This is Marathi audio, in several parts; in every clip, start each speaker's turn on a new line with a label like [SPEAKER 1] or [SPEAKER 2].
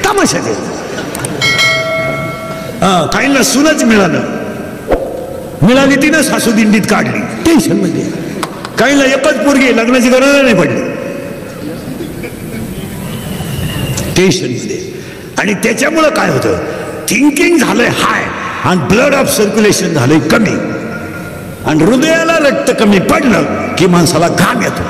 [SPEAKER 1] तमाशाचे. काहींना सुनच मिळाली तिनं सासू दिंडीत काढली, टेन्शन मध्ये. काहींना एकच पोरगी, लग्नाची गरज नाही पडली, टेन्शन मध्ये. आणि त्याच्यामुळं काय होतं, थिंकिंग झालंय हाय आणि ब्लड ऑफ सर्क्युलेशन झालंय कमी, आणि हृदयाला रक्त कमी पडलं की माणसाला घाम येतो.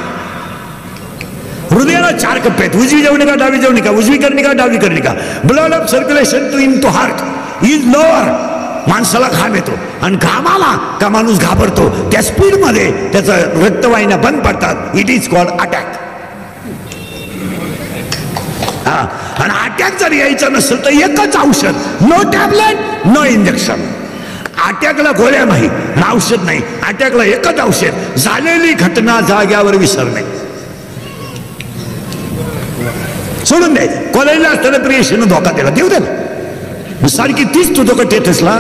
[SPEAKER 1] हृदयाला 4 कप्पे आहेत, उजवी जवनिका, डावी जवनिका, उजवी कर्णिका, डावी कर्णिका. Blood of circulation to into heart is lower. माणसाला घाम येतो, आणि घाम आला का माणूस घाबरतो. त्या स्पीड मध्ये त्याचं रक्तवाहिन्या बंद पडतात. It is called attack. आणि अटॅक जर यायचा नसेल तर एकच औषध, नो टॅबलेट नो इंजेक्शन. अटॅकला गोळ्या नाही, औषध नाही. अटॅकला एकच औषध, झालेली घटना जाग्यावर विसरणे, सोडून द्यायचं. कॉलेजला असताना प्रियशीनं धोका दिला, देऊ दे ना, सारखी तीच तू धोका टेथसला,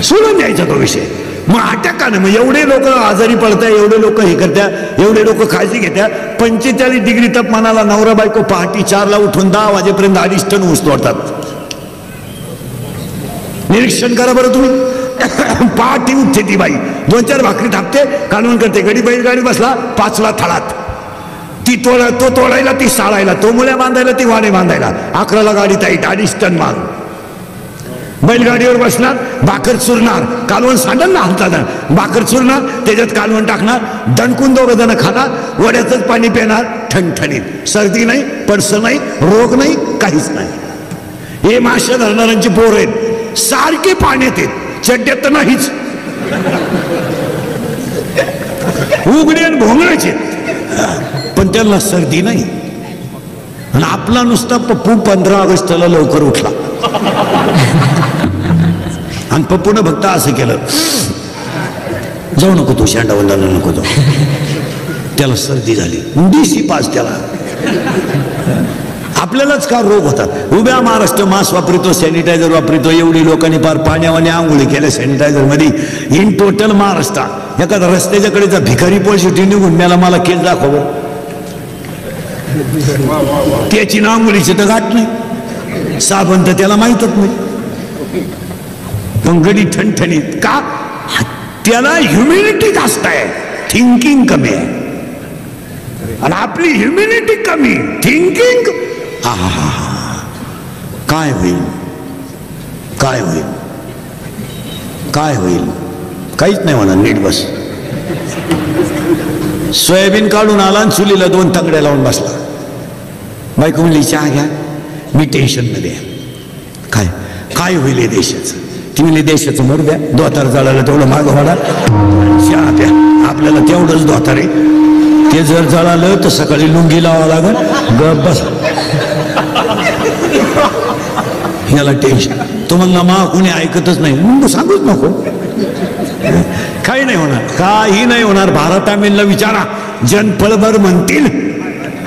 [SPEAKER 1] सोडून द्यायचा तो विषय. मग अटॅकानं मग एवढे लोक आजारी पडतात, एवढे लोक हे करतात, एवढे लोक काळजी घेतात. 45 डिग्री तापमानाला नवरा बायको पहाटे 4ला उठून 10 वाजेपर्यंत 2.5 टन ऊस तोडतात. निरीक्षण करा बरं तुम्ही. पहाटे उठते ती बाई, 2-4 भाकरी थापते, कालवण करते, गडी बैलगाडी बसला 5ला थळात. ती तो तोडायला, ती साळायला, तो मुळ्या बांधायला, ती वाणे बांधायला. 11ला गाडी ताईट, 2.5 टन माल. बैलगाडीवर बसणार, भाकर चुरणार, कालवण सांडल ना हातानं, भाकर चुरणार, त्याच्यात कालवण टाकणार, दणकून 2 जण खाणार, वड्याचंच पाणी पिणार, ठणठणीत. सर्दी नाही, पडसं नाही, रोग नाही, काहीच नाही. हे माश्या धरणाऱ्यांची पोर आहेत, सारखे पाण्यात आहेत, चड्ड्यात तर नाहीच, उघडे आणि भोंगळ्याचे, पण त्यांना सर्दी नाही. आणि आपला नुसता पप्पू 15 ऑगस्टला लवकर उठला, आणि पप्पूनं फक्त असं केलं, जाऊ नको तू शांडावंदाला नको जाऊ, त्याला सर्दी झाली, DC पास त्याला. आपल्यालाच का रोग होतात. उभ्या महाराष्ट्र मास्क वापरतो, सॅनिटायझर वापरतो, एवढी लोकांनी फार पाण्यावाने आंघोळी केल्या सॅनिटायझर मध्ये. इन टोटल महाराष्ट्र एखादा रस्त्याच्याकडे भिकारी पोळशी निघून मला मला केस दाखव, त्याची ना आंघोळीची तर गाठ नाही, साबण तर त्याला माहीतच नाही, पण गडी ठणठणीत का, त्याला ह्युमिनिटी जास्त आहे, थिंकिंग कमी आहे. आणि आपली ह्युमिनिटी कमी, थिंकिंग. काय होईल, काय होईल, काय होईल, काहीच नाही म्हणा, नीट बस. सोयाबीन काढून आला आणि चुलीला 2 तंगड्या लावून बसला. बायको म्हणली चहा घ्या, मी टेन्शन मध्ये. काय काय होईल देशाचं? ती म्हणली देशाचं मरू द्या, दोतार जळायला तेवढं मागं होणार, चहा प्या, आपल्याला तेवढंच दोतार आहे. ते जर जळालं तर सकाळी लुंगी लावावं लागेल, गप बस. याला टेन्शन. तो म्हणला मा कुणी ऐकतच नाही, मग सांगूच नको, काही नाही होणार, काही नाही होणार. भारतामिनला विचारा, जनपळभर म्हणतील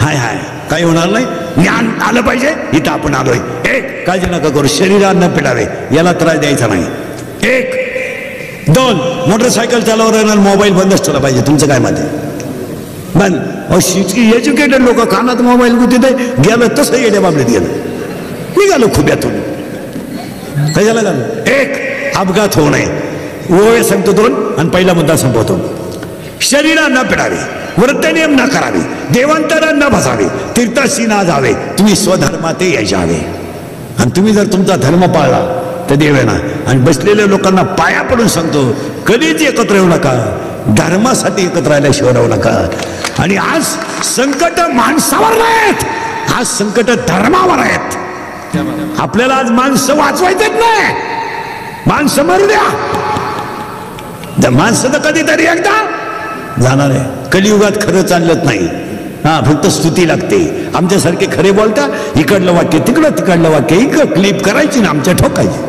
[SPEAKER 1] हाय हाय, काही होणार नाही. ज्ञान आलं पाहिजे, इथं आपण आलोय. एक, काळजी नका करू, शरीरात न पिडावे, याला त्रास द्यायचा नाही. 1, 2, मोटरसायकल चालवणार, मोबाईल बंदच ठेवला पाहिजे. तुमचं काय मत आहे? बंद. एज्युकेटेड लोक कानात मोबाईल गुतीत गेलं तसं येड्या बाबडीत गेलं, निघालो खुब्यातून. कशाला झालं? 1, अपघात होऊ नये. ओवे सांगतो 2, आणि पहिला मुद्दा संपवतो. शरीरा न पिडावे, व्रतनियम न करावे, देवांतरा न बसावे, तीर्थाशी ना जावे, तुम्ही स्वधर्माते यशावे. आणि तुम्ही जर तुमचा धर्म पाळला तर देव येणार. आणि बसलेल्या लोकांना पाया पडून सांगतो, कधीच एकत्र येऊ नका, धर्मासाठी एकत्र राहिल्याशिवाय राहू नका. आणि आज संकट माणसावर नाहीत, आज संकट धर्मावर आहेत. आपल्याला आज माणसं वाचवायचेच नाही, माणसं मरू द्या. माणसं तर कधीतरी एकदा जाणार आहे. कलियुगात खरं चालत नाही, फक्त स्तुती लागते. आमच्यासारखे खरे बोलता, इकडलं वाक्य तिकडं, तिकडलं वाक्य इकडं, क्लिप करायची ना आमच्या ठोकायची.